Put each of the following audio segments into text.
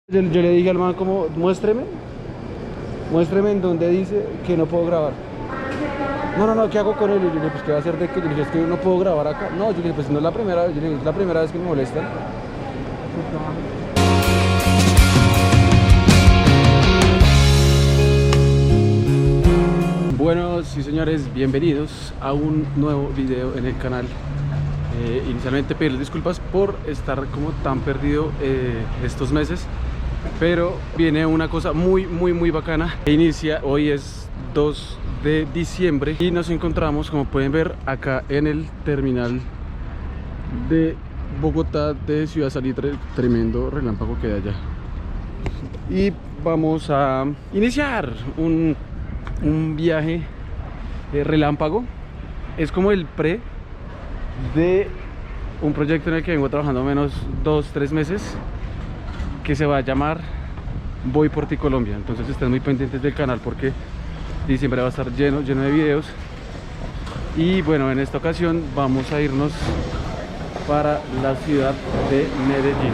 Yo le dije al man como, muéstreme en donde dice que no puedo grabar. No, ¿qué hago con él? Y yo le dije, pues ¿qué va a hacer de que? Yo le dije, es que no puedo grabar acá. No, yo le dije, pues no es la primera vez, yo le dije, es la primera vez que me molestan. Bueno, sí señores, bienvenidos a un nuevo video en el canal. Inicialmente pedirles disculpas por estar como tan perdido estos meses, pero viene una cosa muy bacana. Inicia, hoy es 2 de diciembre y nos encontramos, como pueden ver, acá en el terminal de Bogotá de Ciudad Salitre. Tremendo relámpago que hay allá. Y vamos a iniciar un viaje relámpago. Es como el pre de un proyecto en el que vengo trabajando menos 2-3 meses, que se va a llamar Voy por ti Colombia. Entonces estén muy pendientes del canal porque diciembre va a estar lleno de videos. Y bueno, en esta ocasión vamos a irnos para la ciudad de Medellín,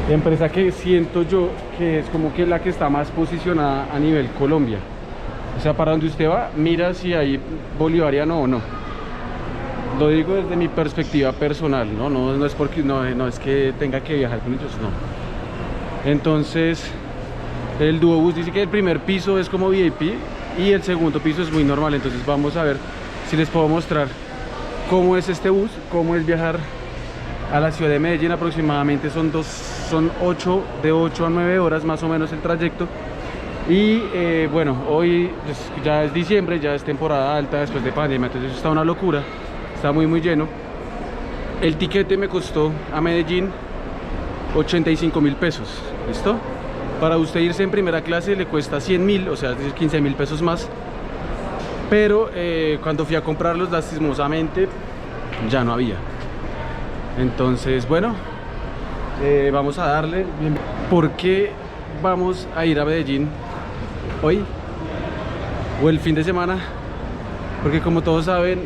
empresa que siento yo que es como que la que está más posicionada a nivel Colombia. O sea, para donde usted va, mira si hay bolivariano o no. Lo digo desde mi perspectiva personal, no es porque no es que tenga que viajar con ellos, no. Entonces, el Duobús dice que el primer piso es como VIP y el segundo piso es muy normal. Entonces vamos a ver si les puedo mostrar cómo es este bus, cómo es viajar a la ciudad de Medellín. Aproximadamente son de 8 a 9 horas más o menos el trayecto. Y bueno, hoy ya es diciembre, ya es temporada alta después de pandemia, entonces está una locura, está muy lleno. El tiquete me costó a Medellín 85.000 pesos, ¿listo? Para usted irse en primera clase le cuesta 100.000, o sea, es decir, 15.000 pesos más. Pero cuando fui a comprarlos, lastimosamente, ya no había. Entonces, bueno, vamos a darle. ¿Por qué vamos a ir a Medellín hoy o el fin de semana? Porque como todos saben,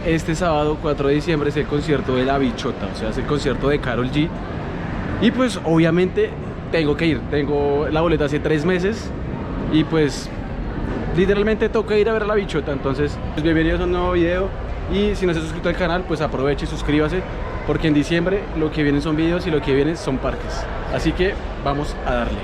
este sábado 4 de diciembre es el concierto de La Bichota, o sea, es el concierto de Karol G. Y pues obviamente tengo que ir, tengo la boleta hace 3 meses y pues literalmente toca ir a ver a La Bichota. Entonces pues bienvenidos a un nuevo video, y si no se ha suscrito al canal, pues aproveche y suscríbase, porque en diciembre lo que vienen son videos y lo que vienen son parques. Así que vamos a darle.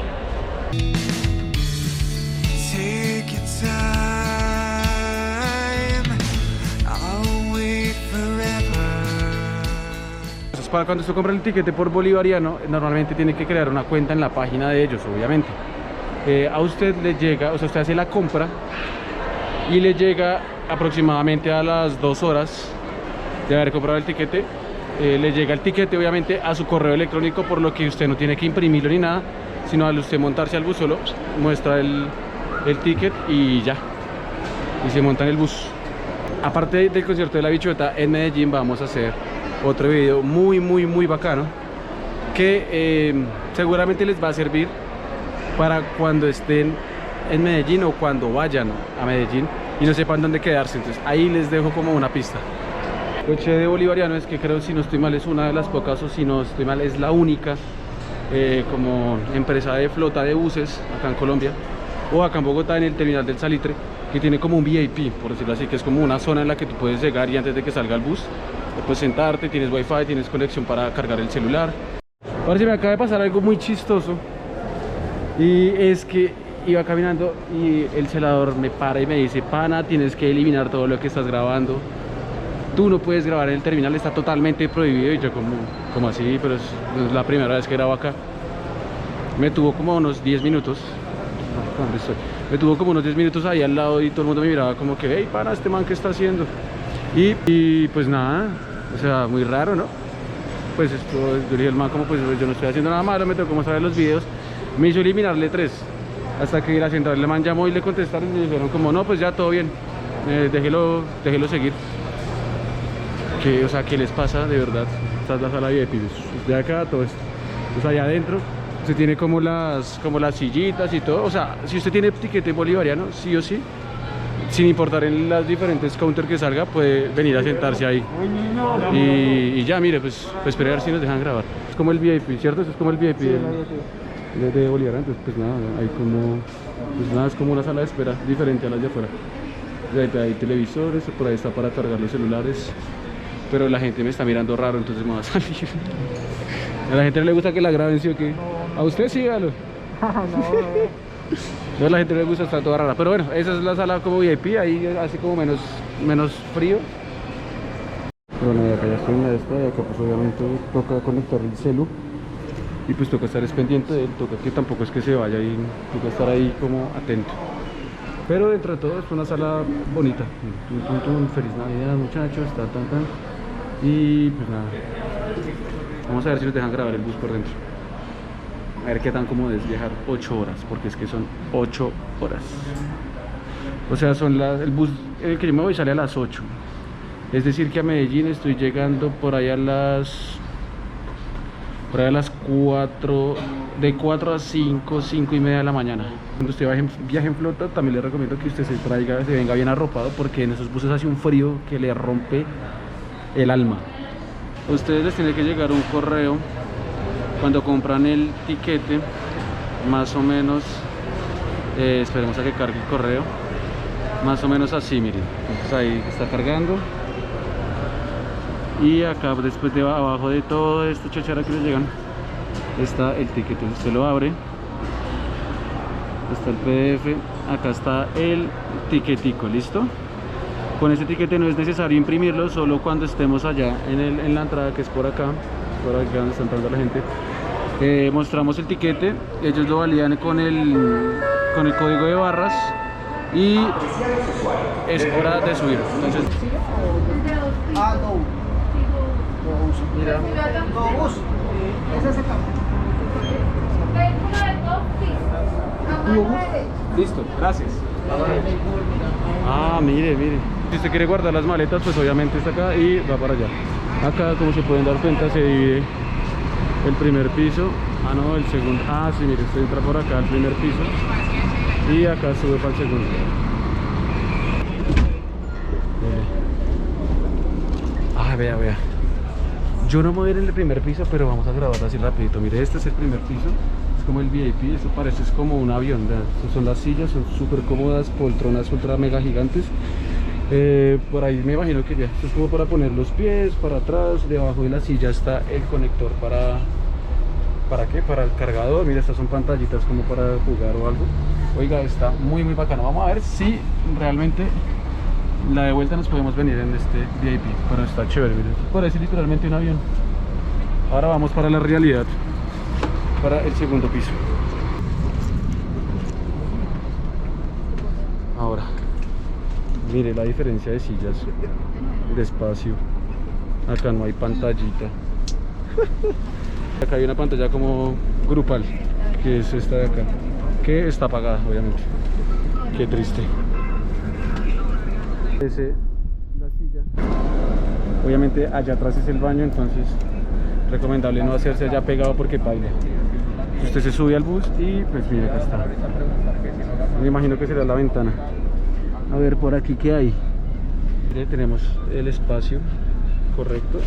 Para cuando usted compra el tiquete por bolivariano, normalmente tiene que crear una cuenta en la página de ellos, obviamente. A usted le llega, o sea, usted hace la compra y le llega aproximadamente a las 2 horas de haber comprado el tiquete. Le llega el tiquete obviamente a su correo electrónico, por lo que usted no tiene que imprimirlo ni nada, sino al usted montarse al bus solo muestra el ticket y ya, y se monta en el bus. Aparte del concierto de La Bichota en Medellín, vamos a hacer otro video muy bacano que seguramente les va a servir para cuando estén en Medellín o cuando vayan a Medellín y no sepan dónde quedarse. Entonces ahí les dejo como una pista. Lo chévere de bolivariano es que creo, si no estoy mal, es una de las pocas, o si no estoy mal, es la única como empresa de flota de buses acá en Colombia, o acá en Bogotá, en el terminal del Salitre, que tiene como un VIP, por decirlo así, que es como una zona en la que tú puedes llegar y antes de que salga el bus puedes sentarte, tienes wifi, tienes conexión para cargar el celular. Ahora sí me acaba de pasar algo muy chistoso, y es que iba caminando y el celador me para y me dice: pana, tienes que eliminar todo lo que estás grabando, tú no puedes grabar en el terminal, está totalmente prohibido. Y yo como así, pero es la primera vez que grabo acá. Me tuvo como unos 10 minutos, ¿dónde estoy? Me tuvo como unos 10 minutos ahí al lado y todo el mundo me miraba como que: hey, pana, este man, ¿qué está haciendo? Y pues nada, o sea, muy raro, ¿no? Pues esto, yo le dije al man como: pues yo no estoy haciendo nada malo, me tocó mostrar los videos. Me hizo eliminarle 3, hasta que la central le man llamó y le contestaron y le dijeron como: no, pues ya todo bien, déjelo seguir. O sea, ¿qué les pasa de verdad? Esta es la sala VIP, de acá todo esto. Pues allá adentro se tiene como las sillitas y todo. O sea, si usted tiene tiquete bolivariano, sí o sí, sin importar en las diferentes counters que salga, puede venir a sentarse ahí. Y ya, mire, pues esperar si nos dejan grabar. Es como el VIP, ¿cierto? Eso es como el VIP Sí, de Bolívar. Entonces, pues nada, hay como, pues nada, es como una sala de espera diferente a las de afuera. Hay televisores, por ahí está para cargar los celulares, pero la gente me está mirando raro, entonces me va a salir. A la gente no le gusta que la graben, ¿sí o qué? A usted sí, hágalo. No, a la gente no le gusta, está toda rara. Pero bueno, esa es la sala como VIP, ahí hace como menos frío. Pero bueno, acá ya estoy en la esta, y acá pues obviamente toca conectar el celu. Y pues toca estar pendiente de él, toca que tampoco es que se vaya y toca estar ahí como atento. Pero dentro de todo es una sala bonita. Feliz Navidad, muchachos, tan. Y pues nada, vamos a ver si nos dejan grabar el bus por dentro. A ver qué tan cómodo es viajar 8 horas, porque es que son 8 horas. O sea, el bus en el que yo me voy sale a las 8. Es decir que a Medellín estoy llegando por ahí a las 4, de 4 a 5, 5 y media de la mañana. Cuando usted viaje en flota, también le recomiendo que usted se venga bien arropado, porque en esos buses hace un frío que le rompe el alma. A ustedes les tiene que llegar un correo cuando compran el tiquete, más o menos, esperemos a que cargue el correo, más o menos así, miren. Entonces ahí está cargando. Y acá después de abajo de todo esto chachara que les llegan está el ticket. Entonces usted lo abre, está el PDF, acá está el tiquetico, listo. Con ese tiquete no es necesario imprimirlo, solo cuando estemos allá en la entrada, que es por acá donde está entrando la gente, mostramos el tiquete, ellos lo validan con el código de barras y es hora de subir. Entonces mira. Listo, gracias. Ah, mire. Si usted quiere guardar las maletas, pues obviamente está acá y va para allá. Acá, como se pueden dar cuenta, se divide el primer piso. Ah, no, el segundo. Ah, sí, mire, usted entra por acá al primer piso y acá sube para el segundo. Ah, vea. Yo no me voy a ir en el primer piso, pero vamos a grabarlo así rapidito. Mire, este es el primer piso, es como el VIP, esto parece es como un avión, ¿verdad? Estas son las sillas, son súper cómodas, poltronas ultra mega gigantes. Por ahí me imagino que ya, esto es como para poner los pies para atrás. Debajo de la silla está el conector ¿para qué? Para el cargador. Mira, estas son pantallitas como para jugar o algo. Oiga, está muy bacano. Vamos a ver si realmente la de vuelta nos podemos venir en este VIP, pero está chévere, miren, parece literalmente un avión. Ahora vamos para la realidad, para el segundo piso. Ahora, mire la diferencia de sillas, de espacio. Acá no hay pantallita. Acá hay una pantalla como grupal, que es esta de acá, que está apagada, obviamente. Qué triste. La silla, obviamente allá atrás es el baño, entonces recomendable no hacerse allá pegado porque paila. Usted se sube al bus y pues mira, acá está. Me imagino que será la ventana. A ver por aquí qué hay. Mire, tenemos el espacio correcto,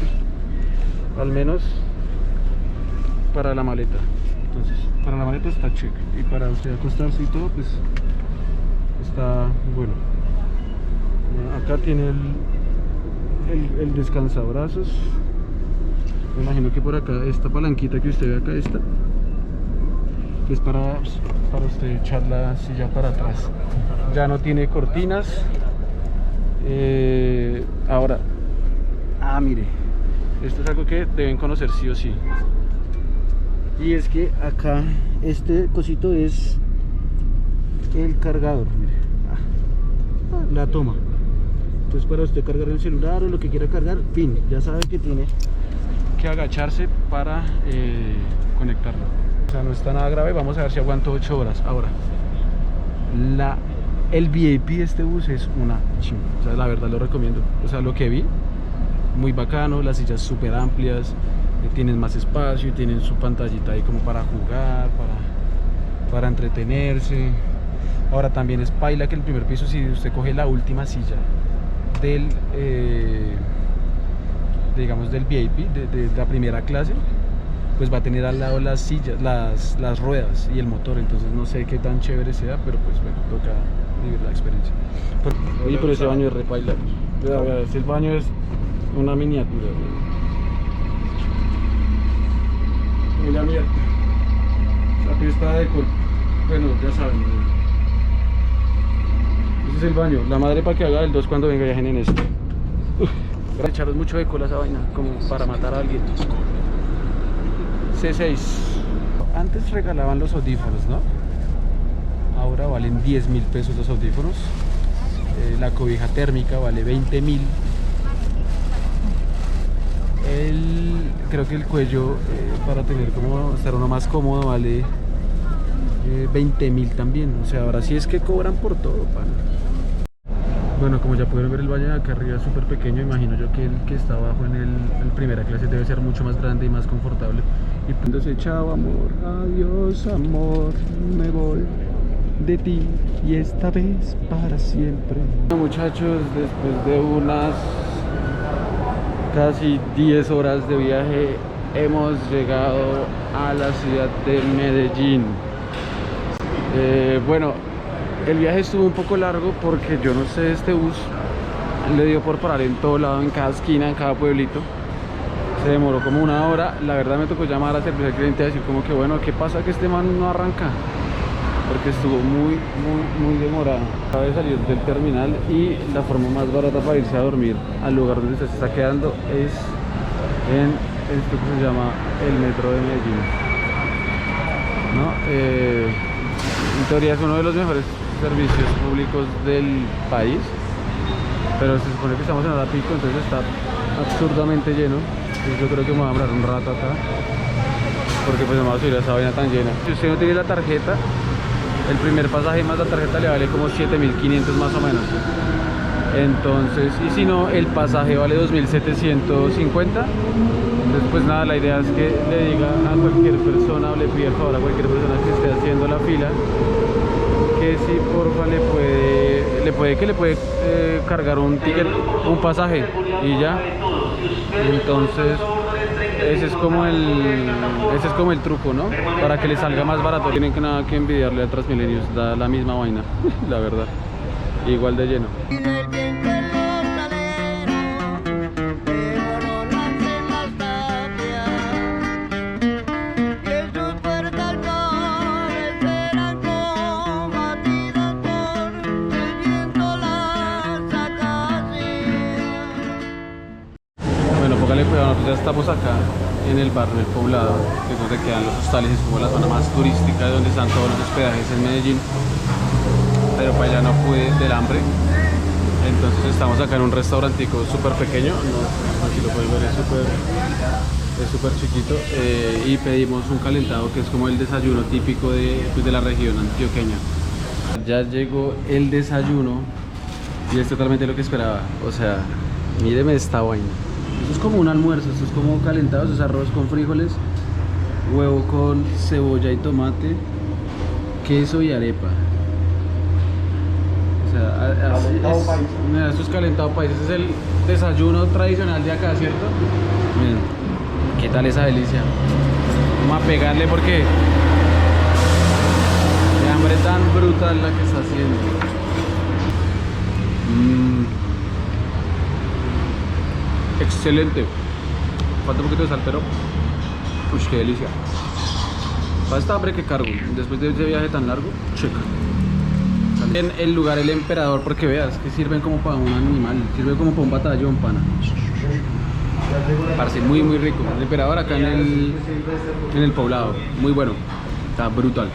al menos para la maleta. Entonces para la maleta está check, y para usted acostarse y todo pues está bueno. Acá tiene el descansabrazos. Me imagino que por acá esta palanquita que usted ve acá, esta, que es para usted echar la silla para atrás. Ya no tiene cortinas. Ahora, mire, esto es algo que deben conocer sí o sí. Y es que acá este cosito es el cargador, mire. La toma. Entonces para usted cargar el celular o lo que quiera cargar, fin, ya sabe que tiene que agacharse para conectarlo. O sea, no está nada grave. Vamos a ver si aguanto 8 horas. Ahora, el VIP de este bus es una chimba. O sea, la verdad lo recomiendo. O sea, lo que vi, muy bacano, las sillas súper amplias, tienen más espacio, tienen su pantallita ahí como para jugar, para entretenerse. Ahora también es paila que el primer piso, si usted coge la última silla digamos del VIP, de la primera clase, pues va a tener al lado las sillas, las ruedas y el motor, entonces no sé qué tan chévere sea, pero pues bueno, toca vivir la experiencia. Oye, pero ese baño es repaila. Ese baño es una miniatura. Mira, mira. La pista de bueno, ya saben. Ese es el baño. La madre para que haga el 2 cuando venga viajen en esto. Echaros mucho de cola a esa vaina, como para matar a alguien. C6. Antes regalaban los audífonos, ¿no? Ahora valen 10.000 pesos los audífonos. La cobija térmica vale 20.000. Creo que el cuello para tener como estar uno más cómodo vale 20.000 también. O sea, ahora sí es que cobran por todo, pana. Bueno, como ya pueden ver, el baño de acá arriba es súper pequeño. Imagino yo que el que está abajo en primera clase debe ser mucho más grande y más confortable. Y entonces, chao amor, adiós amor, me voy de ti y esta vez para siempre. Bueno, muchachos, después de unas casi 10 horas de viaje hemos llegado a la ciudad de Medellín. Bueno, el viaje estuvo un poco largo porque yo no sé, este bus le dio por parar en todo lado, en cada esquina, en cada pueblito. Se demoró como una hora. La verdad me tocó llamar al servicio al cliente a decir como que bueno, ¿qué pasa que este man no arranca? Porque estuvo muy demorado. Acaba de salir del terminal y la forma más barata para irse a dormir al lugar donde se está quedando es en esto que se llama el metro de Medellín, ¿no? En teoría es uno de los mejores servicios públicos del país, pero se supone que estamos en hora pico, entonces está absurdamente lleno. Entonces yo creo que me voy a demorar un rato acá, porque pues no me voy a subir a esa vaina tan llena. Si usted no tiene la tarjeta, el primer pasaje más la tarjeta le vale como 7.500 más o menos. Entonces, y si no, el pasaje vale 2.750. Entonces pues nada, la idea es que le diga a cualquier persona o le pida el favor a cualquier persona que esté haciendo la fila que si porfa le puede cargar un ticket, un pasaje y ya. Entonces ese es como el truco, ¿no? Para que le salga más barato. Tienen que nada que envidiarle a Transmilenios, da la misma vaina, la verdad, igual de lleno. Nosotros ya estamos acá en el barrio del Poblado, que es donde quedan los hostales, es como la zona más turística de donde están todos los hospedajes en Medellín. Pero para allá no pude del hambre, entonces estamos acá en un restaurantico súper pequeño, aquí lo pueden ver, es súper chiquito, y pedimos un calentado que es como el desayuno típico de la región antioqueña. Ya llegó el desayuno y es totalmente lo que esperaba, o sea, míreme esta vaina. Esto es como un almuerzo, esto es como calentado, esto es arroz con frijoles, huevo con cebolla y tomate, queso y arepa. O sea, así es. Mira, esto es calentado país, este es el desayuno tradicional de acá, ¿cierto? Miren, ¿qué tal esa delicia? Vamos a pegarle porque de hambre tan brutal la que está haciendo. Excelente. Falta un poquito de sal, pero uy, qué delicia. Para esta hambre que cargo después de ese viaje tan largo, checa. En el lugar El Emperador, porque veas que sirven como para un animal, sirve como para un batallón, pana. Parece muy rico. El Emperador acá en el Poblado, muy bueno, está brutal.